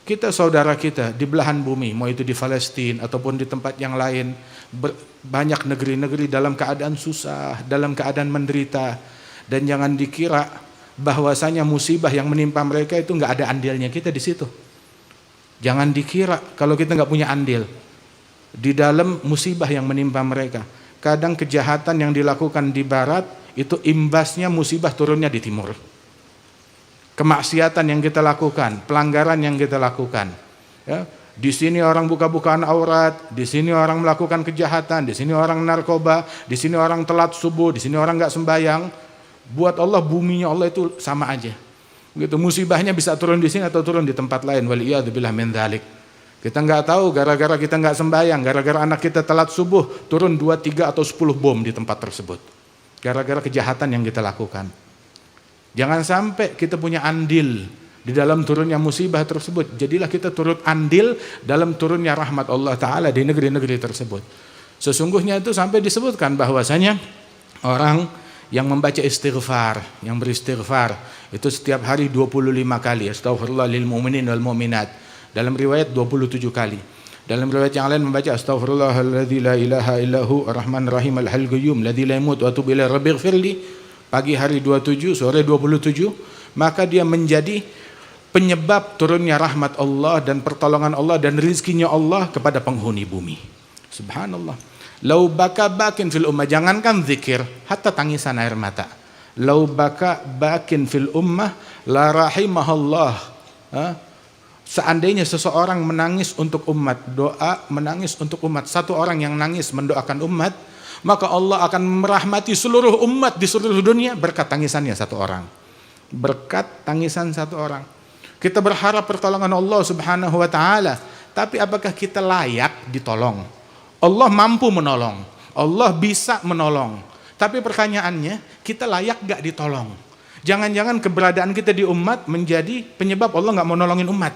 Kita saudara kita di belahan bumi, mau itu di Palestina ataupun di tempat yang lain, banyak negeri-negeri dalam keadaan susah, dalam keadaan menderita. Dan jangan dikira bahwasanya musibah yang menimpa mereka itu nggak ada andilnya kita di situ. Jangan dikira kalau kita nggak punya andil di dalam musibah yang menimpa mereka. Kadang kejahatan yang dilakukan di barat itu imbasnya musibah turunnya di timur. Kemaksiatan yang kita lakukan, pelanggaran yang kita lakukan, ya. Di sini orang buka-bukaan aurat, di sini orang melakukan kejahatan, di sini orang narkoba, di sini orang telat subuh, di sini orang nggak sembahyang. Buat Allah buminya Allah itu sama aja. Gitu, musibahnya bisa turun di sini atau turun di tempat lain. Waliyadzubillah min dzalik. Kita nggak tahu gara-gara kita nggak sembahyang, gara-gara anak kita telat subuh, turun 2, 3 atau 10 bom di tempat tersebut. Gara-gara kejahatan yang kita lakukan. Jangan sampai kita punya andil di dalam turunnya musibah tersebut. Jadilah kita turut andil dalam turunnya rahmat Allah Ta'ala di negeri-negeri tersebut. Sesungguhnya itu sampai disebutkan bahwasanya orang yang membaca istighfar, yang beristighfar, itu setiap hari 25 kali. Astaghfirullah lil mu'minin wal mu'minat. Dalam riwayat 27 kali. Dalam riwayat yang lain membaca astaghfirullahalladzi la ilaha illahu arrahmanir rahim al-hayyul qayyum ladzi la yamut wa atubu ilaihi rabbighfirli. Pagi hari 27, sore 27, maka dia menjadi penyebab turunnya rahmat Allah dan pertolongan Allah dan rizkinya Allah kepada penghuni bumi. Subhanallah. Lau baka bakin fil ummah, jangankan zikir, hatta tangisan air mata. Lau baka bakin fil ummah la rahimahallah. Seandainya seseorang menangis untuk umat, doa menangis untuk umat, satu orang yang nangis mendoakan umat, maka Allah akan merahmati seluruh umat di seluruh dunia berkat tangisannya satu orang. Berkat tangisan satu orang. Kita berharap pertolongan Allah Subhanahu wa Ta'ala, tapi apakah kita layak ditolong? Allah mampu menolong, Allah bisa menolong, tapi pertanyaannya, kita layak gak ditolong? Jangan-jangan keberadaan kita di umat menjadi penyebab Allah gak mau nolongin umat.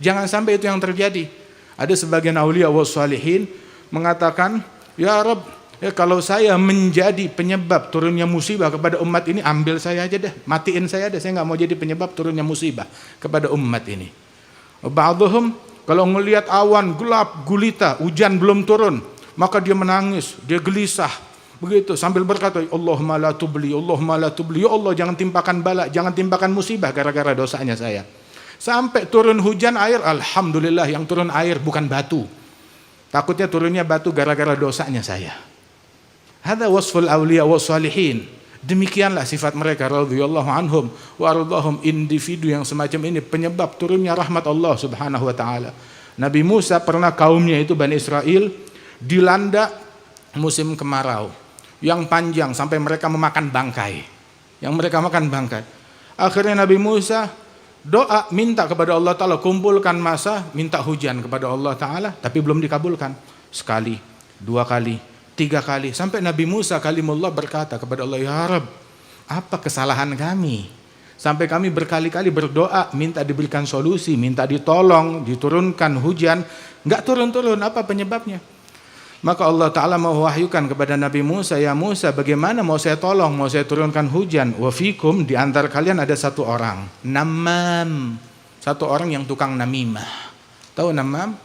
Jangan sampai itu yang terjadi. Ada sebagian aulia wa shalihin mengatakan, ya Rabb, ya kalau saya menjadi penyebab turunnya musibah kepada umat ini, ambil saya aja deh, matiin saya deh, saya nggak mau jadi penyebab turunnya musibah kepada umat ini. Ba'dhum kalau ngelihat awan gelap gulita, hujan belum turun, maka dia menangis, dia gelisah, begitu sambil berkata, Allahumma la tubli, Allahumma la tubli, ya Allah jangan timpakan bala, jangan timpakan musibah gara-gara dosanya saya. Sampai turun hujan air, alhamdulillah yang turun air bukan batu. Takutnya turunnya batu gara-gara dosanya saya. Hadza wasful auliya was salihin. Demikianlah sifat mereka radhiyallahu anhum wa ardhahum, individu yang semacam ini penyebab turunnya rahmat Allah Subhanahu wa taala. Nabi Musa pernah kaumnya itu Bani Israel dilanda musim kemarau yang panjang sampai mereka memakan bangkai. Yang mereka makan bangkai. Akhirnya Nabi Musa doa minta kepada Allah Ta'ala, kumpulkan masa, minta hujan kepada Allah Ta'ala, tapi belum dikabulkan. Sekali, 2 kali, 3 kali, sampai Nabi Musa kalimullah berkata kepada Allah, ya Rabb, apa kesalahan kami? Sampai kami berkali-kali berdoa, minta diberikan solusi, minta ditolong, diturunkan hujan, nggak turun-turun, apa penyebabnya? Maka Allah Ta'ala mewahyukan kepada Nabi Musa, ya Musa, bagaimana mau saya tolong, mau saya turunkan hujan? Wa fikum, di antara kalian ada satu orang, namam, satu orang yang tukang namimah. Tahu namam?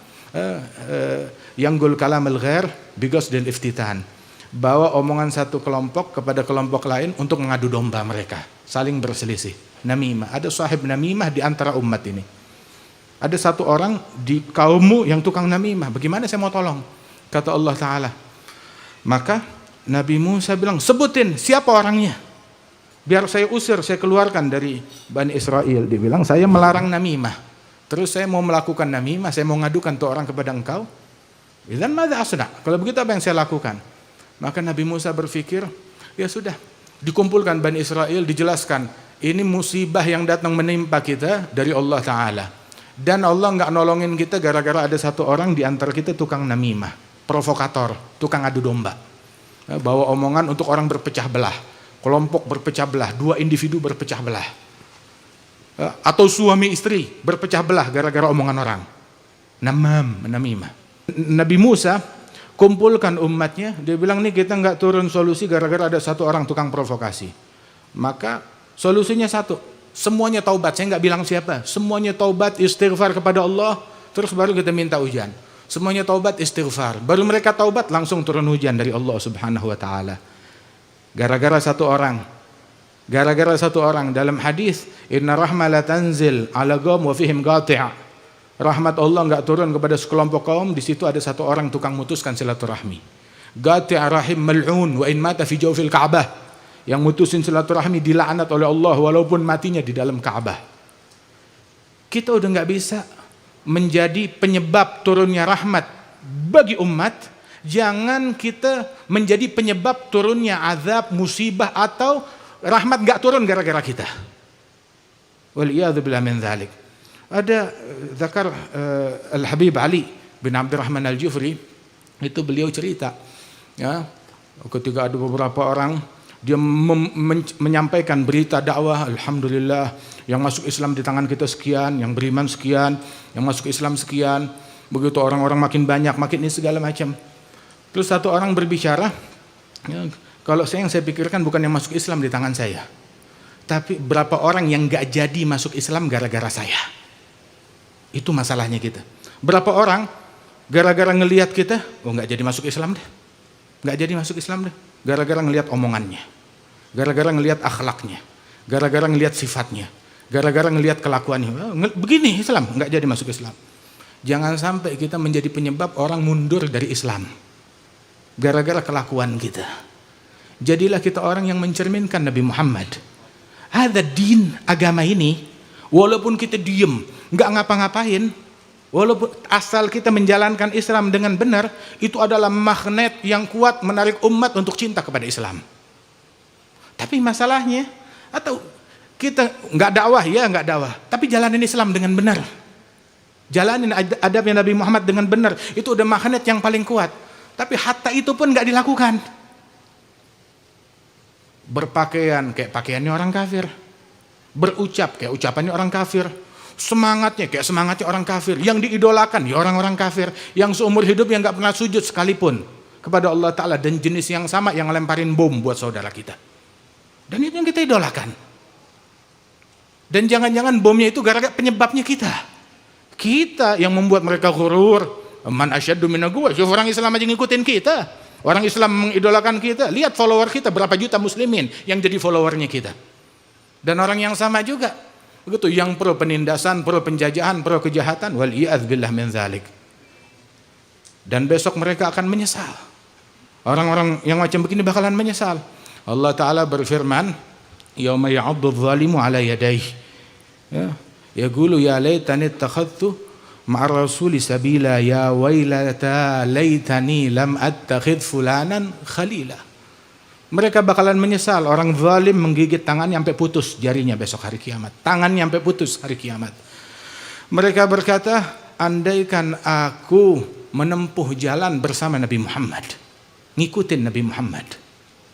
Yanggul kalam al-ghair bighasdil iftitan. Bawa omongan satu kelompok kepada kelompok lain untuk mengadu domba mereka, saling berselisih. Namimah, ada sahib namimah di antara umat ini. Ada satu orang di kaummu yang tukang namimah, bagaimana saya mau tolong? Kata Allah Ta'ala, maka Nabi Musa bilang, sebutin siapa orangnya, biar saya usir, saya keluarkan dari Bani Israel. Dia bilang, saya melarang namimah, terus saya mau melakukan namimah, saya mau ngadukan tuh orang kepada engkau. Idzan madza asna, kalau begitu apa yang saya lakukan? Maka Nabi Musa berpikir, ya sudah, dikumpulkan Bani Israel, dijelaskan, ini musibah yang datang menimpa kita dari Allah Ta'ala, dan Allah nggak nolongin kita gara-gara ada satu orang di antara kita tukang namimah, provokator, tukang adu domba, bawa omongan untuk orang berpecah belah, kelompok berpecah belah, 2 individu berpecah belah, atau suami istri berpecah belah gara-gara omongan orang. Namimah. Nabi Musa kumpulkan umatnya, dia bilang, nih kita nggak turun solusi gara-gara ada satu orang tukang provokasi. Maka solusinya satu, Semuanya taubat, saya nggak bilang siapa. Semuanya taubat, istighfar kepada Allah, terus baru kita minta hujan. Semuanya taubat, istighfar. Baru mereka taubat, langsung turun hujan dari Allah Subhanahu wa taala. Gara-gara satu orang dalam hadis, inna rahma la tanzil ala qaum wa fihim qati'. Rahmat Allah enggak turun kepada sekelompok kaum, di situ ada satu orang tukang mutuskan silaturahmi. Qati' rahim mal'un wa in mata fi jawfil Ka'bah. Yang mutusin silaturahmi dilaknat oleh Allah walaupun matinya di dalam Ka'bah. Kita udah enggak bisa menjadi penyebab turunnya rahmat bagi umat. Jangan kita menjadi penyebab turunnya azab, musibah atau rahmat gak turun gara-gara kita. Waliyadzubillah min dzalik. Ada zakar Al-Habib Ali bin Abdurrahman Al-Jufri, itu beliau cerita ya, ketika ada beberapa orang dia menyampaikan berita dakwah, alhamdulillah yang masuk Islam di tangan kita sekian, yang beriman sekian, yang masuk Islam sekian. Begitu orang-orang makin banyak, makin ini segala macam. Terus satu orang berbicara, ya, kalau yang saya pikirkan bukan yang masuk Islam di tangan saya, tapi berapa orang yang gak jadi masuk Islam gara-gara saya. Itu masalahnya kita. Berapa orang gara-gara ngelihat kita, oh gak jadi masuk Islam deh, gak jadi masuk Islam deh, gara-gara ngelihat omongannya, gara-gara ngelihat akhlaknya, gara-gara ngelihat sifatnya, gara-gara ngelihat kelakuannya, begini Islam, gak jadi masuk Islam. Jangan sampai kita menjadi penyebab orang mundur dari Islam gara-gara kelakuan kita. Jadilah kita orang yang mencerminkan Nabi Muhammad. Ada din, agama ini, walaupun kita diem, nggak ngapa-ngapain, walaupun asal kita menjalankan Islam dengan benar, itu adalah magnet yang kuat menarik umat untuk cinta kepada Islam. Tapi masalahnya, atau kita nggak dakwah, ya nggak dakwah, tapi jalanin Islam dengan benar, jalanin adabnya Nabi Muhammad dengan benar, itu udah magnet yang paling kuat. Tapi hatta itu pun nggak dilakukan. Berpakaian kayak pakaiannya orang kafir, berucap kayak ucapannya orang kafir, semangatnya kayak semangatnya orang kafir, yang diidolakan ya orang-orang kafir, yang seumur hidup yang nggak pernah sujud sekalipun kepada Allah Ta'ala, dan jenis yang sama yang lemparin bom buat saudara kita, dan itu yang kita idolakan. Dan jangan-jangan bomnya itu gara-gara penyebabnya kita yang membuat mereka ghurur. Man asyaddu minna quwwah. Orang Islam aja ngikutin kita, orang Islam mengidolakan kita. Lihat follower kita berapa juta muslimin yang jadi followernya kita. Dan orang yang sama juga begitu, yang pro penindasan, pro penjajahan, pro kejahatan, wal iyadzubillah min dzalik. Dan besok mereka akan menyesal. Orang-orang yang macam begini bakalan menyesal. Allah Ta'ala berfirman, yauma ya'addu adh-dhalimu 'ala yadayhi, ya yaqulu ya laitani ittakhadhtu ma'ar rasuli sabila ya wailata laitani lam attakhidh fulanan khalila. Mereka bakalan menyesal. Orang zalim menggigit tangannya sampai putus jarinya besok hari kiamat, tangannya sampai putus hari kiamat. Mereka berkata, andaikan aku menempuh jalan bersama Nabi Muhammad, ngikutin Nabi Muhammad,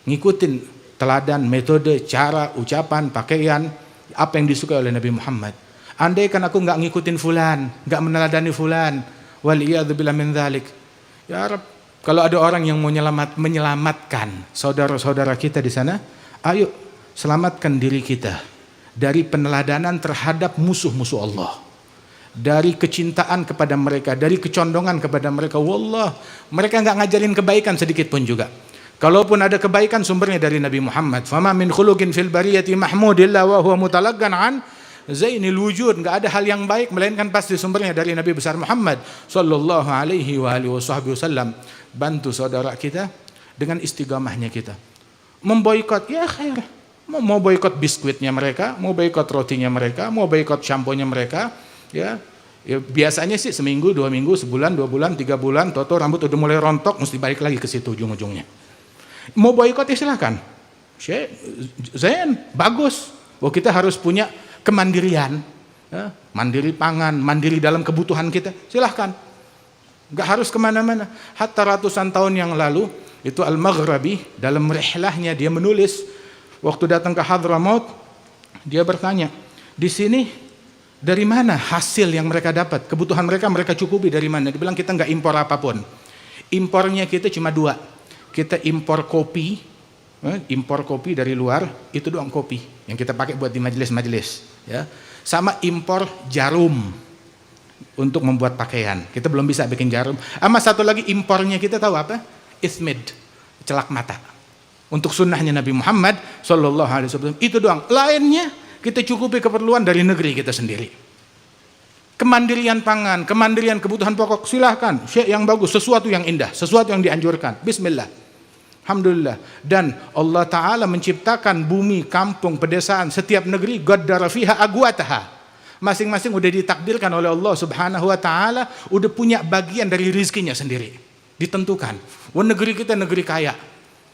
ngikutin teladan, metode, cara, ucapan, pakaian, apa yang disukai oleh Nabi Muhammad. Andaikan aku nggak ngikutin fulan, nggak meneladani fulan, wal iyadzubillah min dzalik. Ya Rabb, kalau ada orang yang mau menyelamatkan saudara-saudara kita di sana, ayo selamatkan diri kita dari peneladanan terhadap musuh-musuh Allah, dari kecintaan kepada mereka, dari kecondongan kepada mereka. Wallah, mereka nggak ngajarin kebaikan sedikit pun juga. Kalaupun ada kebaikan, sumbernya dari Nabi Muhammad. Fama min khuluqin fil bariyati mahmudillah wa huwa mutalaggan an zainil wujud. Nggak ada hal yang baik melainkan pasti sumbernya dari Nabi besar Muhammad sallallahu alaihi wa alihi wasallam. Bantu saudara kita dengan istiqamahnya kita. Memboikot, ya khair. Mau boikot biskuitnya mereka, mau boikot rotinya mereka, mau boikot shamponya mereka, ya biasanya sih seminggu, 2 minggu, sebulan, 2 bulan, 3 bulan, toto rambut udah mulai rontok, mesti balik lagi ke situ ujung-ujungnya. Mau boikot ya silakan. Zain, bagus. Oh, kita harus punya kemandirian, ya, mandiri pangan, mandiri dalam kebutuhan kita, silahkan. Gak harus kemana-mana. Hatta ratusan tahun yang lalu, itu Al-Maghrabi, dalam rihlahnya dia menulis, waktu datang ke Hadramaut, dia bertanya, di sini dari mana hasil yang mereka dapat, kebutuhan mereka cukupi dari mana? Dia bilang kita nggak impor apapun. Impornya kita cuma 2, kita impor kopi, impor kopi dari luar, itu doang kopi yang kita pakai buat di majelis-majelis, ya. Sama impor jarum untuk membuat pakaian. Kita belum bisa bikin jarum. Sama satu lagi impornya kita tahu apa? Ismid, celak mata. Untuk sunnahnya Nabi Muhammad Sallallahu Alaihi Wasallam, itu doang. Lainnya kita cukupi keperluan dari negeri kita sendiri. Kemandirian pangan, kemandirian kebutuhan pokok, silahkan. Syekh yang bagus, sesuatu yang indah, sesuatu yang dianjurkan. Bismillah. Alhamdulillah. Dan Allah Ta'ala menciptakan bumi, kampung, pedesaan, setiap negeri, qaddara fiha agwataha. Masing-masing udah ditakdirkan oleh Allah Subhanahu wa Ta'ala, udah punya bagian dari rizkinya sendiri. Ditentukan. Wah, negeri kita negeri kaya.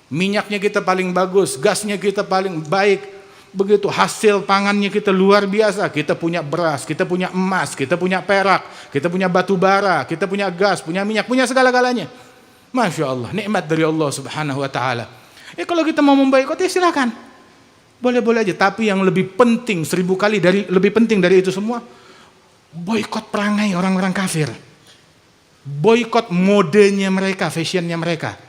Minyaknya kita paling bagus, gasnya kita paling baik. Begitu hasil pangannya kita luar biasa. Kita punya beras, kita punya emas, kita punya perak, kita punya batu bara, kita punya gas, punya minyak, punya segala-galanya. Masya Allah, nikmat dari Allah Subhanahu wa Ta'ala. Kalau kita mau memboikot, ya silakan, boleh-boleh aja. Tapi yang lebih penting, 1000 kali lebih penting dari itu semua, boikot perangai orang-orang kafir, boikot modenya mereka, fashionnya mereka,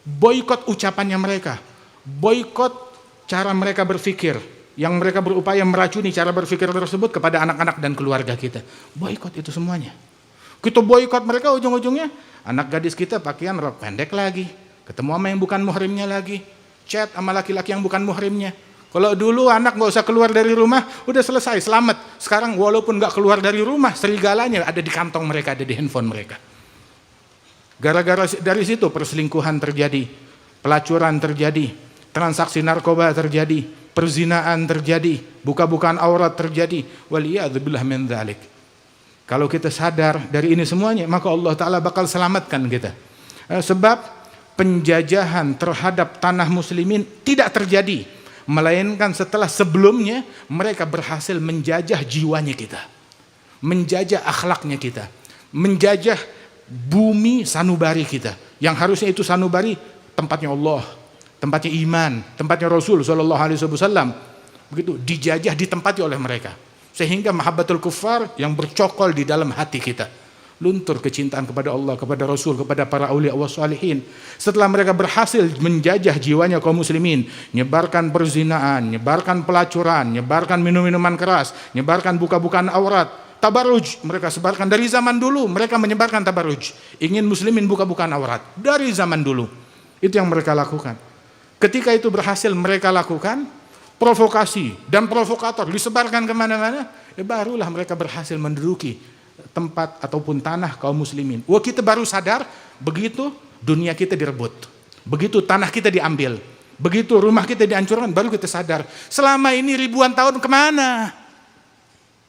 boikot ucapannya mereka, boikot cara mereka berpikir, yang mereka berupaya meracuni cara berpikir tersebut kepada anak-anak dan keluarga kita. Boikot itu semuanya. Kita boikot mereka, ujung-ujungnya anak gadis kita pakaian rok pendek lagi, ketemu sama yang bukan muhrimnya lagi, chat sama laki-laki yang bukan muhrimnya. Kalau dulu anak nggak usah keluar dari rumah, udah selesai, selamat. Sekarang walaupun nggak keluar dari rumah, serigalanya ada di kantong mereka, ada di handphone mereka. Gara-gara dari situ perselingkuhan terjadi, pelacuran terjadi, transaksi narkoba terjadi, perzinaan terjadi, buka-bukaan aurat terjadi. Waliyadzubillah min dzalik. Kalau kita sadar dari ini semuanya, maka Allah Ta'ala bakal selamatkan kita. Sebab penjajahan terhadap tanah muslimin tidak terjadi, melainkan setelah sebelumnya mereka berhasil menjajah jiwanya kita, menjajah akhlaknya kita, menjajah bumi sanubari kita, yang harusnya itu sanubari tempatnya Allah, tempatnya iman, tempatnya Rasul Sallallahu Alaihi Wasallam. Begitu dijajah, ditempati oleh mereka. Sehingga mahabbatul kuffar yang bercokol di dalam hati kita, luntur kecintaan kepada Allah, kepada Rasul, kepada para aulia wa salihin. Setelah mereka berhasil menjajah jiwanya kaum muslimin, nyebarkan perzinaan, nyebarkan pelacuran, nyebarkan minum-minuman keras, nyebarkan buka-bukaan aurat, tabarruj mereka sebarkan dari zaman dulu. Mereka menyebarkan tabarruj, ingin muslimin buka-bukaan aurat dari zaman dulu. Itu yang mereka lakukan. Ketika itu berhasil mereka lakukan, provokasi dan provokator disebarkan kemana-mana, barulah mereka berhasil menduduki tempat ataupun tanah kaum muslimin. Wah, kita baru sadar begitu dunia kita direbut, begitu tanah kita diambil, begitu rumah kita dihancurkan, baru kita sadar selama ini ribuan tahun kemana?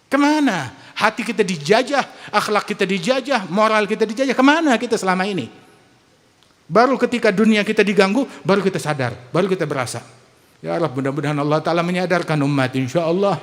Kemana? Hati kita dijajah, akhlak kita dijajah, moral kita dijajah, kemana kita selama ini? Baru ketika dunia kita diganggu, baru kita sadar, baru kita berasa. Ya Allah, mudah-mudahan Allah Ta'ala menyadarkan umat, insya Allah.